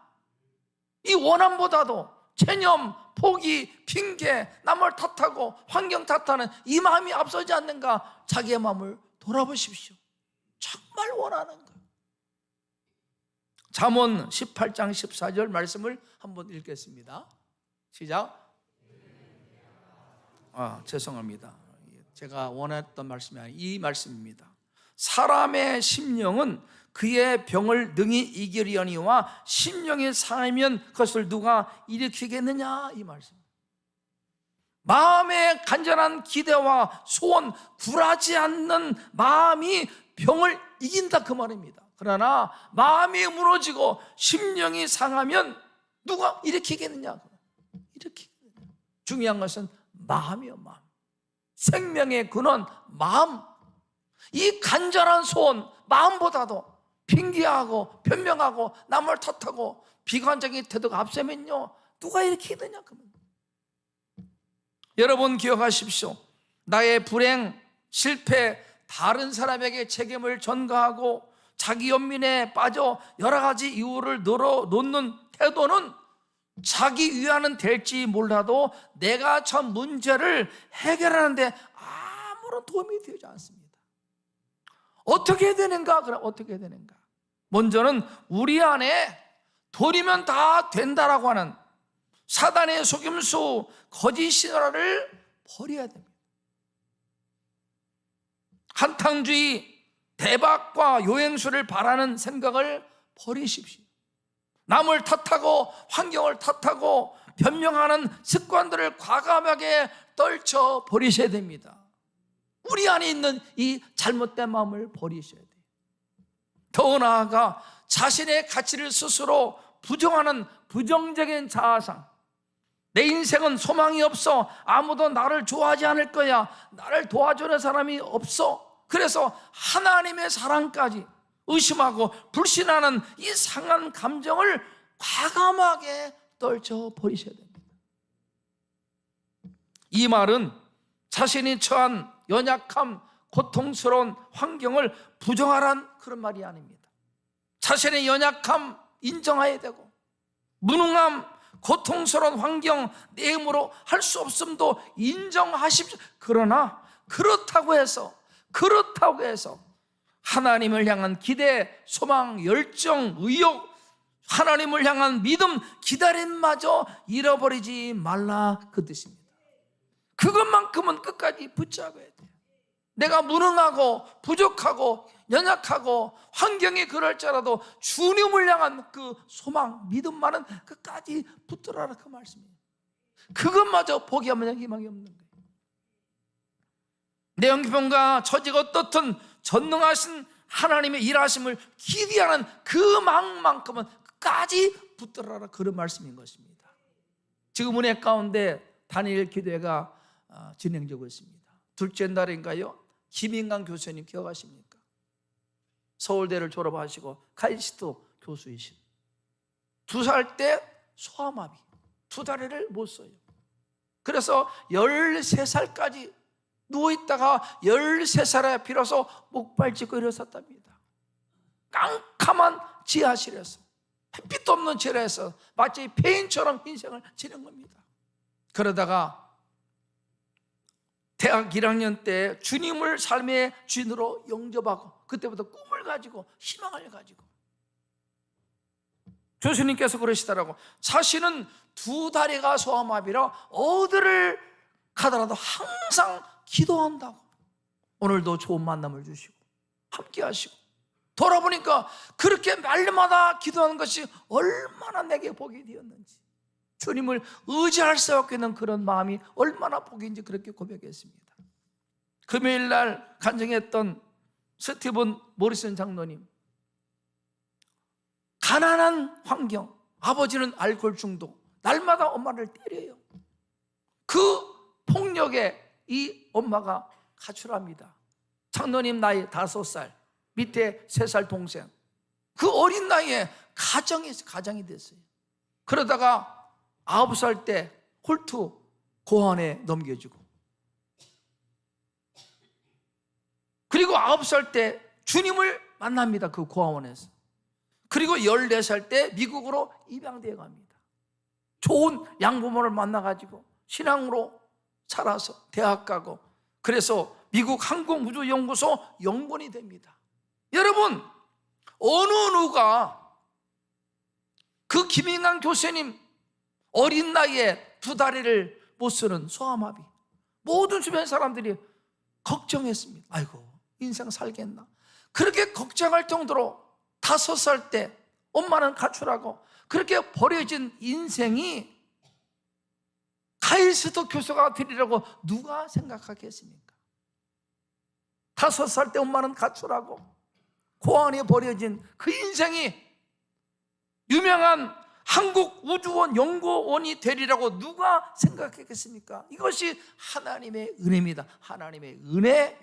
이 원함보다도 체념, 포기, 핑계, 남을 탓하고 환경 탓하는 이 마음이 앞서지 않는가? 자기의 마음을 돌아보십시오. 정말 원하는 것. 잠언 18장 14절 말씀을 한번 읽겠습니다. 시작. 죄송합니다. 제가 원했던 말씀이 아니라 이 말씀입니다. 사람의 심령은 그의 병을 능히 이기려니와 심령이 상하면 그것을 누가 일으키겠느냐, 이 말씀. 마음의 간절한 기대와 소원, 굴하지 않는 마음이 병을 이긴다, 그 말입니다. 그러나 마음이 무너지고 심령이 상하면 누가 일으키겠느냐. 중요한 것은 마음이요, 마음. 생명의 근원, 마음. 이 간절한 소원, 마음보다도 핑계하고 변명하고 남을 탓하고 비관적인 태도가 앞서면요, 누가 일으키느냐. 여러분 기억하십시오. 나의 불행, 실패, 다른 사람에게 책임을 전가하고 자기 연민에 빠져 여러 가지 이유를 늘어놓는 태도는 자기 위안은 될지 몰라도 내가 저 문제를 해결하는데 아무런 도움이 되지 않습니다. 어떻게 해야 되는가? 그럼 어떻게 해야 되는가? 먼저는 우리 안에 돌이면 다 된다라고 하는 사단의 속임수, 거짓 신화를 버려야 됩니다. 한탕주의, 대박과 요행수를 바라는 생각을 버리십시오. 남을 탓하고 환경을 탓하고 변명하는 습관들을 과감하게 떨쳐 버리셔야 됩니다. 우리 안에 있는 이 잘못된 마음을 버리셔야 돼요. 더 나아가 자신의 가치를 스스로 부정하는 부정적인 자아상, 내 인생은 소망이 없어, 아무도 나를 좋아하지 않을 거야, 나를 도와주는 사람이 없어, 그래서 하나님의 사랑까지 의심하고 불신하는 이 상한 감정을 과감하게 떨쳐버리셔야 됩니다. 이 말은 자신이 처한 연약함, 고통스러운 환경을 부정하란 그런 말이 아닙니다. 자신의 연약함 인정해야 되고, 무능함, 고통스러운 환경, 내 힘으로 할 수 없음도 인정하십시오. 그러나 그렇다고 해서 하나님을 향한 기대, 소망, 열정, 의욕, 하나님을 향한 믿음, 기다림마저 잃어버리지 말라, 그 뜻입니다. 그것만큼은 끝까지 붙잡아야 돼요. 내가 무능하고 부족하고 연약하고 환경이 그럴지라도 주님을 향한 그 소망, 믿음만은 끝까지 붙들어라, 그 말씀이에요. 그것마저 포기하면 희망이 없는 거예요. 내 형편과 처지가 어떻든 전능하신 하나님의 일하심을 기대하는 그 마음만큼은 끝까지 붙들어라, 그런 말씀인 것입니다. 지금 은혜 가운데 다니엘 기도회가 진행되고 있습니다. 둘째 날인가요? 김인강 교수님 기억하십니까? 서울대를 졸업하시고 카이스트 교수이신, 2살 때 소아마비, 2다리를 못 써요. 그래서 13살까지 누워있다가 13살에 비로소 목발짓고 일어섰답니다. 깜깜한 지하실에서, 햇빛도 없는 지하실에서 마치 폐인처럼 인생을 지낸 겁니다. 그러다가 대학 1학년 때 주님을 삶의 주인으로 영접하고, 그때부터 꿈을 가지고 희망을 가지고, 교수님께서 그러시더라고. 자신은 2다리가 소아마비라 어디를 가더라도 항상 기도한다고. 오늘도 좋은 만남을 주시고 함께 하시고, 돌아보니까 그렇게 날마다 기도하는 것이 얼마나 내게 복이 되었는지, 주님을 의지할 수밖에 없는 그런 마음이 얼마나 복인지 그렇게 고백했습니다. 금요일 날 간증했던 스티븐 모리슨 장로님, 가난한 환경, 아버지는 알코올 중독, 날마다 엄마를 때려요. 그 폭력에 이 엄마가 가출합니다. 장로님 나이 5살, 밑에 3살 동생, 그 어린 나이에 가정이 됐어요. 그러다가 9살 때 홀투 고아원에 넘겨주고, 그리고 9살 때 주님을 만납니다. 그 고아원에서. 그리고 14살 때 미국으로 입양되어 갑니다. 좋은 양부모를 만나가지고 신앙으로 살아서 대학 가고, 그래서 미국 항공우주연구소 연구원이 됩니다. 여러분, 어느 누가 그 김인강 교수님 어린 나이에 2다리를 못 쓰는 소아마비, 모든 주변 사람들이 걱정했습니다. 아이고, 인생 살겠나, 그렇게 걱정할 정도로 5살 때 엄마는 가출하고 그렇게 버려진 인생이 카이스트 교수가 되리라고 누가 생각하겠습니까? 5살 때 엄마는 가출하고 고아원에 버려진 그 인생이 유명한 한국우주원 연구원이 되리라고 누가 생각했겠습니까? 이것이 하나님의 은혜입니다. 하나님의 은혜.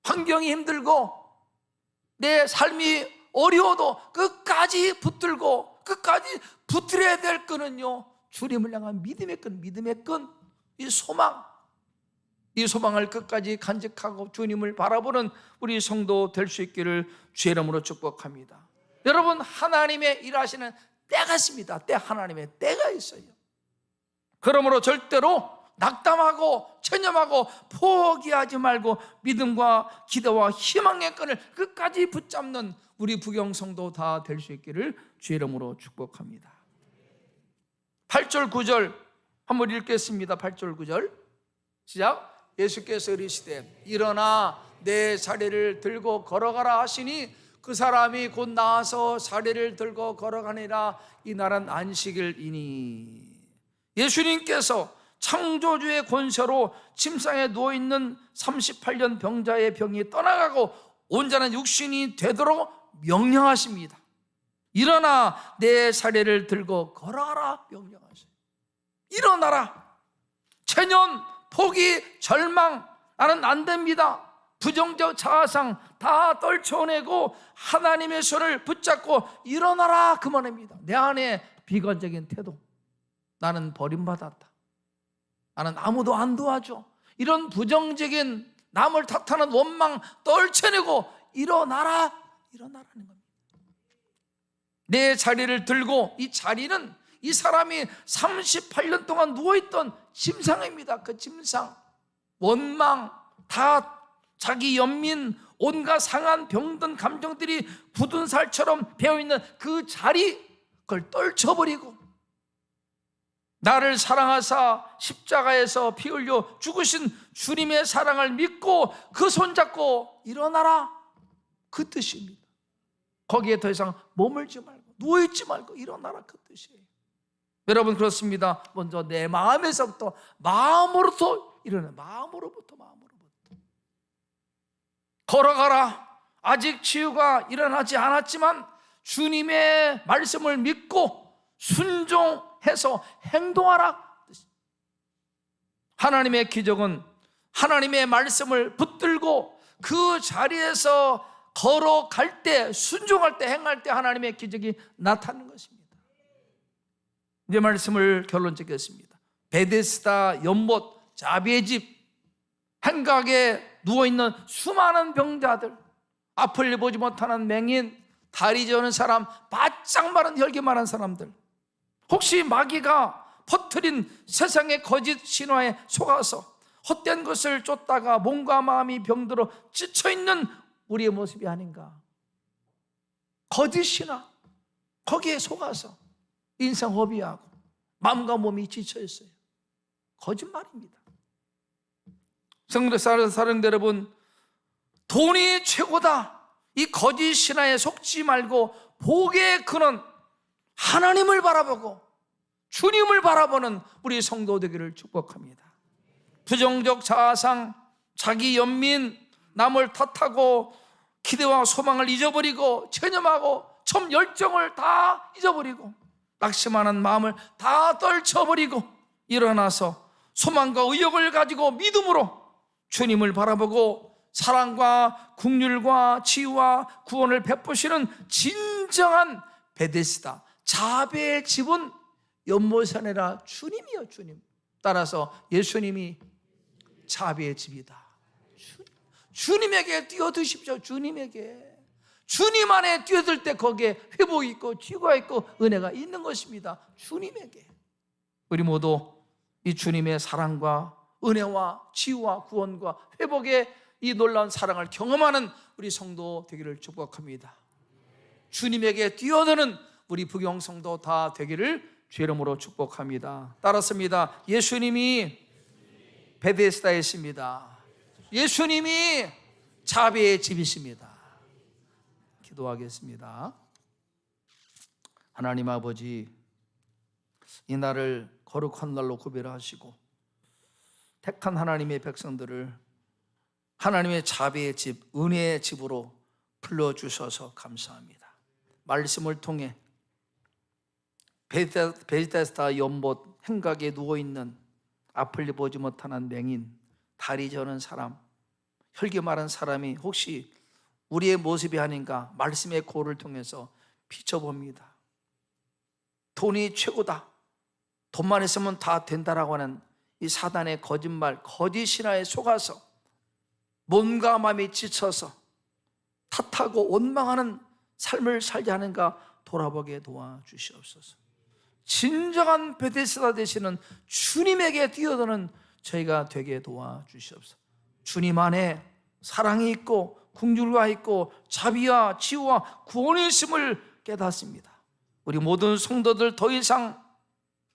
환경이 힘들고 내 삶이 어려워도 끝까지 붙들고, 끝까지 붙들어야 될 끈은요, 주님을 향한 믿음의 끈, 이 소망, 이 소망을 끝까지 간직하고 주님을 바라보는 우리 성도 될 수 있기를 주의 이름으로 축복합니다. 여러분, 하나님의 일하시는 때가 있습니다. 하나님의 때가 있어요. 그러므로 절대로 낙담하고 체념하고 포기하지 말고 믿음과 기도와 희망의 끈을 끝까지 붙잡는 우리 부경 성도 다 될 수 있기를 주의 이름으로 축복합니다. 8절 9절 한번 읽겠습니다. 8절 9절 시작. 예수께서 이르시되 일어나 내 자리를 들고 걸어가라 하시니 그 사람이 곧 나와서 자리를 들고 걸어가니라. 이날은 안식일이니. 예수님께서 창조주의 권세로 침상에 누워있는 38년 병자의 병이 떠나가고 온전한 육신이 되도록 명령하십니다. 일어나 내 자리를 들고 걸어가라 명령하세요. 일어나라. 체념, 포기, 절망, 나는 안 됩니다, 부정적 자아상 다 떨쳐내고 하나님의 손을 붙잡고 일어나라 그 말입니다. 내 안에 비관적인 태도, 나는 버림받았다, 나는 아무도 안 도와줘, 이런 부정적인 남을 탓하는 원망 떨쳐내고 일어나라는 겁니다. 내 자리를 들고, 이 자리는 이 사람이 38년 동안 누워있던 침상입니다. 그 침상, 원망, 다 자기 연민, 온갖 상한 병든 감정들이 굳은 살처럼 배어있는 그 자리, 그걸 떨쳐버리고 나를 사랑하사 십자가에서 피 흘려 죽으신 주님의 사랑을 믿고 그 손잡고 일어나라, 그 뜻입니다. 거기에 더 이상 머물지 말고 누워있지 말고 일어나라, 그 뜻이에요. 여러분, 그렇습니다. 먼저 내 마음에서부터, 마음으로부터 일어나. 마음으로부터 걸어가라. 아직 치유가 일어나지 않았지만 주님의 말씀을 믿고 순종해서 행동하라. 하나님의 기적은 하나님의 말씀을 붙들고 그 자리에서 걸어갈 때, 순종할 때, 행할 때 하나님의 기적이 나타나는 것입니다. 이제 말씀을 결론 짓겠습니다. 베데스다 연못 자비의 집, 행각에 누워있는 수많은 병자들, 앞을 보지 못하는 맹인, 다리 저는 사람, 바짝 마른 혈기 마른 사람들, 혹시 마귀가 퍼뜨린 세상의 거짓 신화에 속아서 헛된 것을 쫓다가 몸과 마음이 병들어 지쳐있는 우리의 모습이 아닌가. 거짓 신화, 거기에 속아서 인생 허비하고 마음과 몸이 지쳐있어요. 거짓말입니다. 사랑대 여러분, 돈이 최고다, 이 거짓 신화에 속지 말고 복의 근원 하나님을 바라보고 주님을 바라보는 우리 성도 되기를 축복합니다. 부정적 자아상, 자기 연민, 남을 탓하고 기대와 소망을 잊어버리고 체념하고 참 열정을 다 잊어버리고 낙심하는 마음을 다 떨쳐버리고 일어나서 소망과 의욕을 가지고 믿음으로 주님을 바라보고 사랑과 긍휼과 치유와 구원을 베푸시는 진정한 베데스다, 자비의 집은 연못이 아니라 주님이요, 주님. 따라서 예수님이 자비의 집이다. 주님에게 뛰어드십시오. 주님에게. 주님 안에 뛰어들 때 거기에 회복이 있고 치유가 있고 은혜가 있는 것입니다. 주님에게. 우리 모두 이 주님의 사랑과 은혜와 치유와 구원과 회복의 이 놀라운 사랑을 경험하는 우리 성도 되기를 축복합니다. 주님에게 뛰어드는 우리 부경성도 다 되기를 주의 이름으로 축복합니다. 따랐습니다. 예수님이 베데스다에 있습니다. 예수님이 자비의 집이십니다. 기도하겠습니다. 하나님 아버지, 이 날을 거룩한 날로 구별하시고 택한 하나님의 백성들을 하나님의 자비의 집, 은혜의 집으로 불러주셔서 감사합니다. 말씀을 통해 베데스다 연못 행각에 누워있는 앞을 보지 못하는 맹인, 다리 저는 사람, 혈기 마른 사람이 혹시 우리의 모습이 아닌가 말씀의 고를 통해서 비춰봅니다. 돈이 최고다, 돈만 있으면 다 된다라고 하는 이 사단의 거짓말, 거짓 신화에 속아서 몸과 마음이 지쳐서 탓하고 원망하는 삶을 살지 않은가 돌아보게 도와주시옵소서. 진정한 베데스다 되시는 주님에게 뛰어드는 저희가 되게 도와주시옵소서. 주님 안에 사랑이 있고 긍휼과 있고 자비와 치유와 구원이 있음을 깨닫습니다. 우리 모든 성도들 더 이상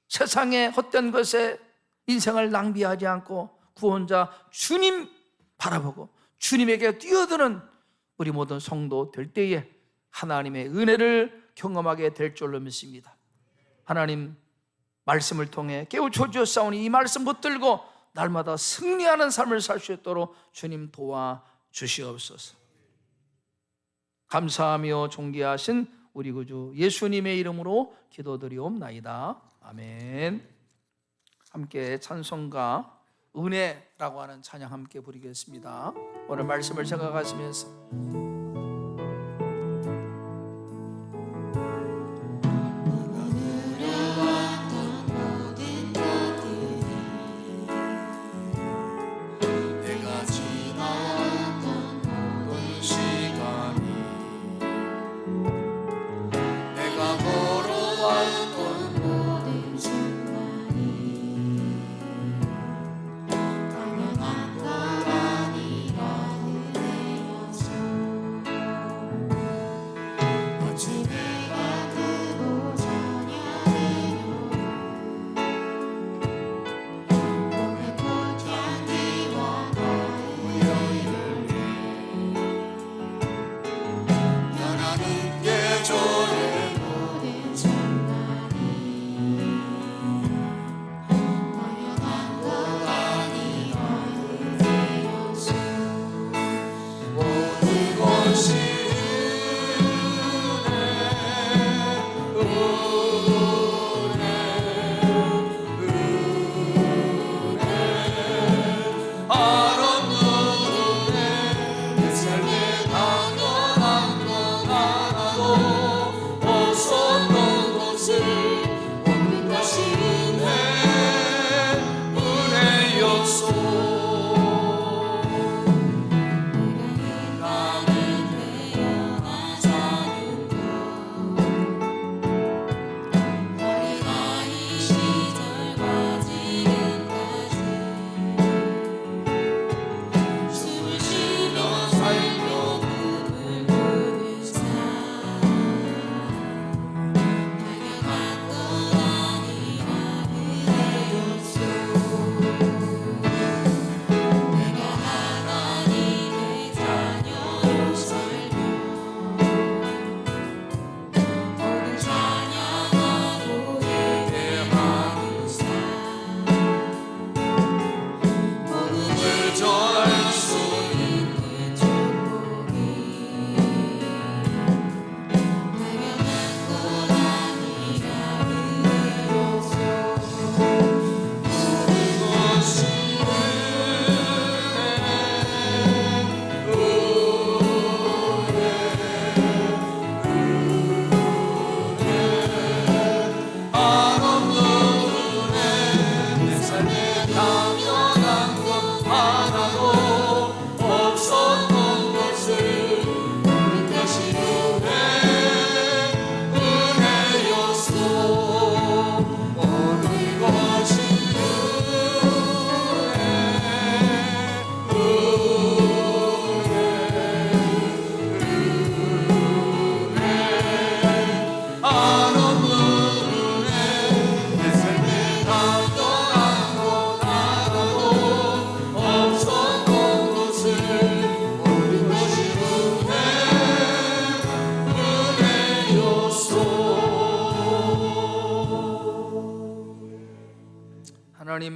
세상의 헛된 것에 인생을 낭비하지 않고 구원자 주님 바라보고 주님에게 뛰어드는 우리 모든 성도 될 때에 하나님의 은혜를 경험하게 될 줄로 믿습니다. 하나님 말씀을 통해 깨우쳐 주셨사오니 이 말씀 붙들고 날마다 승리하는 삶을 살 수 있도록 주님 도와주시옵소서. 감사하며 존귀하신 우리 구주 예수님의 이름으로 기도드리옵나이다. 아멘. 함께 찬송가 은혜라고 하는 찬양 함께 부르겠습니다. 오늘 말씀을 생각하시면서